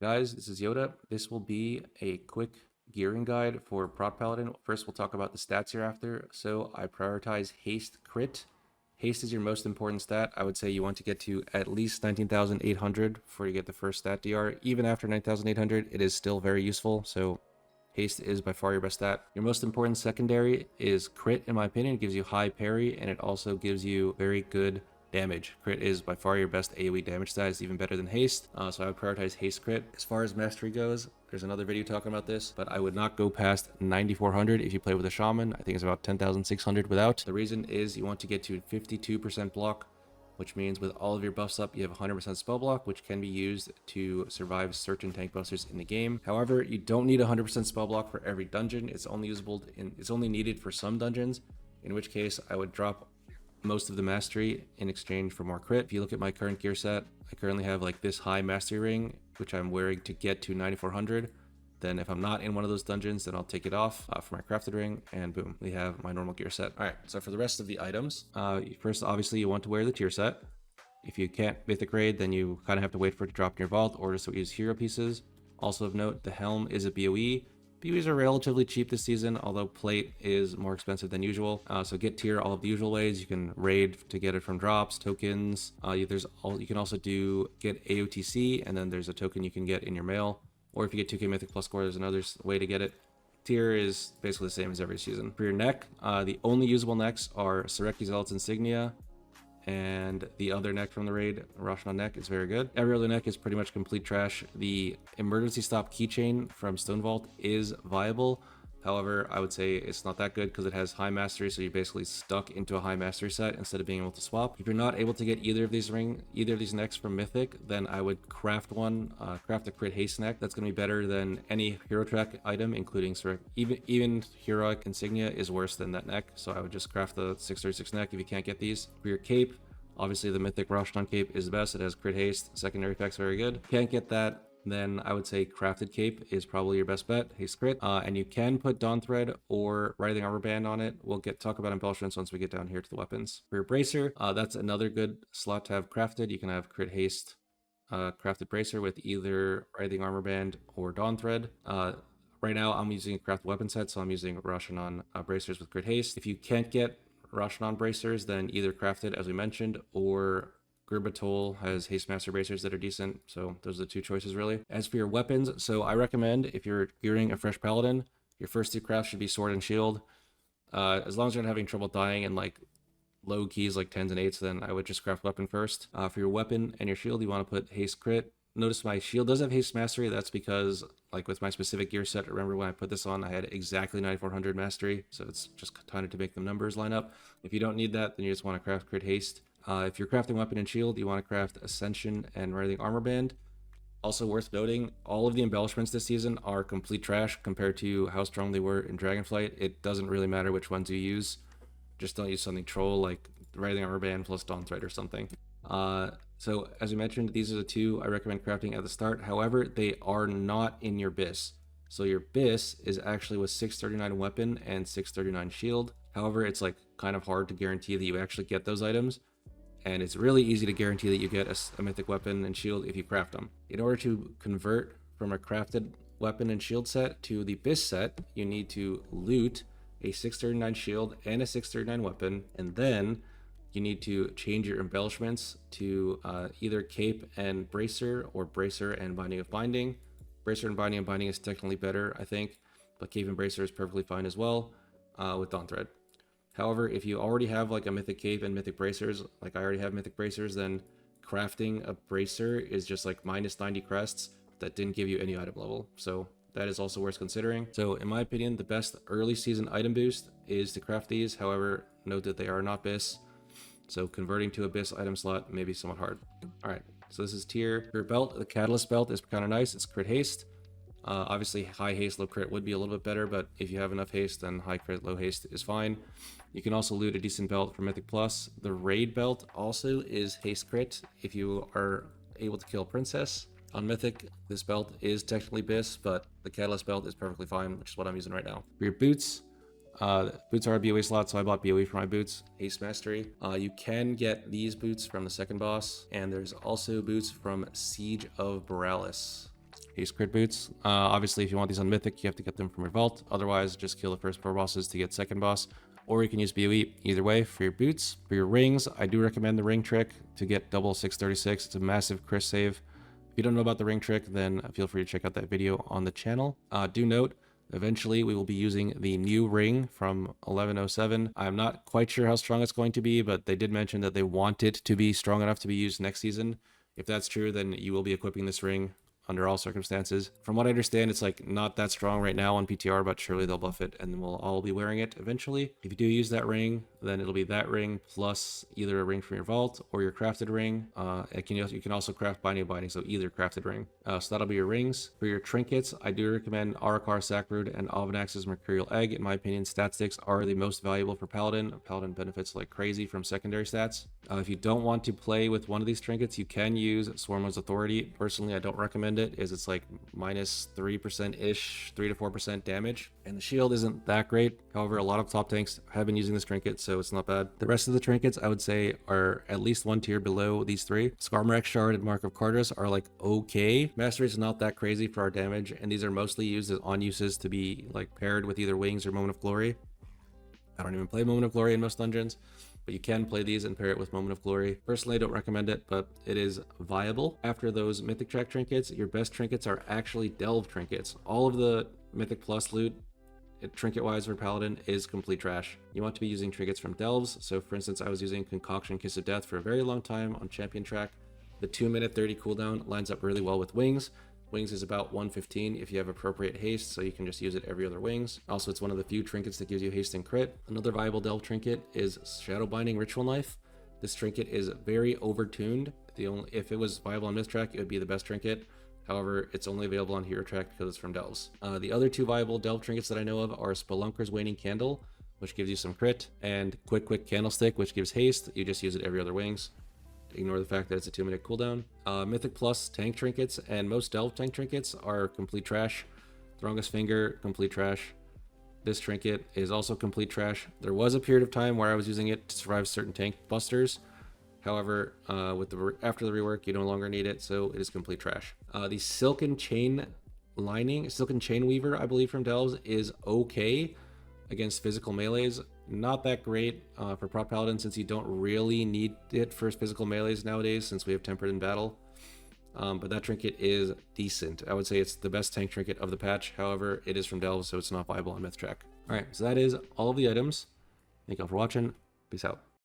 Guys, this is Yoda. This will be a quick gearing guide for Prot Paladin. First, we'll talk about the stats hereafter. So I prioritize Haste Crit. Haste is your most important stat. I would say you want to get to at least 19,800 before you get the first stat DR. Even after 9,800, it is still very useful. So Haste is by far your best stat. Your most important secondary is Crit, in my opinion. It gives you high parry, and it also gives you very good damage. Crit is by far your best AoE damage stat. It's even better than Haste, so I would prioritize Haste Crit. As far as Mastery goes, there's another video talking about this, but I would not go past 9,400 if you play with a Shaman. I think it's about 10,600 without. The reason is you want to get to 52% block, which means with all of your buffs up, you have 100% spell block, which can be used to survive certain tank busters in the game. However, you don't need 100% spell block for every dungeon. It's only needed for some dungeons, in which case I would drop most of the mastery in exchange for more crit. If you look at my current gear set, I currently have like this high mastery ring, which I'm wearing to get to 9,400. Then if I'm not in one of those dungeons, then I'll take it off for my crafted ring, and boom, we have my normal gear set. All right, so for the rest of the items, first, obviously, you want to wear the tier set. If you can't Mythic raid, then you kind of have to wait for it to drop in your vault, or just use hero pieces. Also of note, the helm is a BOE. BOEs are relatively cheap this season, although plate is more expensive than usual. So get tier all of the usual ways. You can raid to get it from drops, tokens. You can also get AOTC, and then there's a token you can get in your mail. Or if you get 2k Mythic plus score, there's another way to get it. Tier is basically the same as every season. For your neck, the only usable necks are Serekti Zealot's Insignia, and the other neck from the raid, Roshan neck, is very good. Every other neck is pretty much complete trash. The emergency stop keychain from Stone Vault is viable. However, I would say it's not that good because it has high mastery, so you're basically stuck into a high mastery set instead of being able to swap. If you're not able to get either of these necks from Mythic, then I would craft a crit haste neck. That's going to be better than any hero track item, including even heroic insignia is worse than that neck. So I would just craft the 636 neck if you can't get these. For your cape, obviously the Mythic Roshan cape is the best. It has crit haste, secondary effects very good. Can't get that, then I would say crafted cape is probably your best bet. Haste crit, and you can put Dawn Thread or Writhing Armor Band on it. We'll talk about embellishments once we get down here to the weapons. For your bracer, that's another good slot to have crafted. You can have crit haste crafted bracer with either Writhing Armor Band or Dawn Thread. Right now I'm using a crafted weapon set, so I'm using Roshan bracers with crit haste. If you can't get Roshan bracers, then either crafted, as we mentioned, or Gerbatol has haste master bracers that are decent, so those are the two choices really. As for your weapons, so I recommend if you're gearing a fresh paladin, your first two crafts should be sword and shield. As long as you're not having trouble dying in like low keys like 10s and 8s, then I would just craft weapon first. For your weapon and your shield, you want to put haste crit. Notice my shield does have haste mastery. That's because like with my specific gear set, remember when I put this on, I had exactly 9,400 mastery, so it's just kind of to make the numbers line up. If you don't need that, then you just want to craft crit haste. If you're crafting weapon and shield, you want to craft Ascension and Writhing Armor Band. Also worth noting, all of the embellishments this season are complete trash compared to how strong they were in Dragonflight. It doesn't really matter which ones you use. Just don't use something troll like Writhing Armor Band plus Dawn Thread or something. So as we mentioned, these are the two I recommend crafting at the start. However, they are not in your BIS. So your BIS is actually with 639 weapon and 639 shield. However, it's like kind of hard to guarantee that you actually get those items. And it's really easy to guarantee that you get a mythic weapon and shield if you craft them. In order to convert from a crafted weapon and shield set to the BIS set, you need to loot a 639 shield and a 639 weapon, and then you need to change your embellishments to either cape and bracer, or bracer and binding of binding. Bracer and binding is technically better, I think, but cape and bracer is perfectly fine as well with Dawn Thread. However, if you already have like a mythic cape and mythic bracers, like I already have mythic bracers, then crafting a bracer is just like minus 90 crests that didn't give you any item level. So that is also worth considering. So in my opinion, the best early season item boost is to craft these. However, note that they are not BIS. So converting to a BIS item slot may be somewhat hard. All right, so this is tier. Your belt, the Catalyst belt is kind of nice. It's crit haste. Obviously high haste, low crit would be a little bit better, but if you have enough haste, then high crit, low haste is fine. You can also loot a decent belt for Mythic Plus. The raid belt also is haste crit if you are able to kill Princess. On Mythic, this belt is technically BIS, but the Catalyst belt is perfectly fine, which is what I'm using right now. For your boots, boots are a BOE slot, so I bought BOE for my boots. Haste Mastery. You can get these boots from the second boss, and there's also boots from Siege of Borealis. haste crit boots. Obviously, if you want these on Mythic, you have to get them from your vault. Otherwise, just kill the first 4 bosses to get second boss. Or you can use BOE. Either way, for your boots. For your rings, I do recommend the ring trick to get double 636. It's a massive crit save. If you don't know about the ring trick, then feel free to check out that video on the channel. Do note, eventually we will be using the new ring from 1107. I'm not quite sure how strong it's going to be, but they did mention that they want it to be strong enough to be used next season. If that's true, then you will be equipping this ring under all circumstances. From what I understand, it's like not that strong right now on PTR, but surely they'll buff it and we'll all be wearing it eventually. If you do use that ring, then it'll be that ring plus either a ring from your vault or your crafted ring. You can also craft binding, so either crafted ring. So that'll be your rings. For your trinkets, I do recommend Arakar Sacrood and Alvanax's Mercurial Egg. In my opinion, stat sticks are the most valuable for Paladin. Paladin benefits like crazy from secondary stats. If you don't want to play with one of these trinkets, you can use Swarmo's Authority. Personally, I don't recommend it, as it's like minus 3%-ish, 3 to 4% damage. And the shield isn't that great. However, a lot of top tanks have been using this trinket, so it's not bad. The rest of the trinkets, I would say, are at least one tier below these 3. Skarmorex Shard and Mark of Cardus are like okay. Mastery is not that crazy for our damage, and these are mostly used as on uses to be like paired with either Wings or Moment of Glory. I don't even play Moment of Glory in most dungeons, but you can play these and pair it with Moment of Glory. Personally, I don't recommend it, but it is viable. After those Mythic track trinkets, your best trinkets are actually Delve trinkets. All of the Mythic Plus loot, trinket-wise for Paladin, is complete trash. You want to be using trinkets from Delves. So for instance, I was using Concoction Kiss of Death for a very long time on Champion track. The 2-minute 30 cooldown lines up really well with Wings. Wings is about 115 if you have appropriate haste, so you can just use it every other Wings. Also, it's one of the few trinkets that gives you haste and crit. Another viable Delve trinket is Shadow Binding Ritual Knife. This trinket is very overtuned. If it was viable on Myth track, it would be the best trinket. However, it's only available on Hero track because it's from Delves. The other 2 viable Delve trinkets that I know of are Spelunker's Waning Candle, which gives you some crit, and Quick Candlestick, which gives haste. You just use it every other Wings. Ignore the fact that it's a 2-minute cooldown. Mythic Plus tank trinkets and most Delve tank trinkets are complete trash. Throngous Finger, complete trash. This trinket is also complete trash. There was a period of time where I was using it to survive certain tank busters. However, after the rework, you no longer need it, so it is complete trash. The Silken Chain Weaver, I believe from Delves, is okay against physical melees. Not that great for Prot Paladin, since you don't really need it for physical melees nowadays, since we have Tempered in battle. But that trinket is decent. I would say it's the best tank trinket of the patch. However, it is from Delves, so it's not viable on Myth track. Alright, so that is all of the items. Thank you all for watching. Peace out.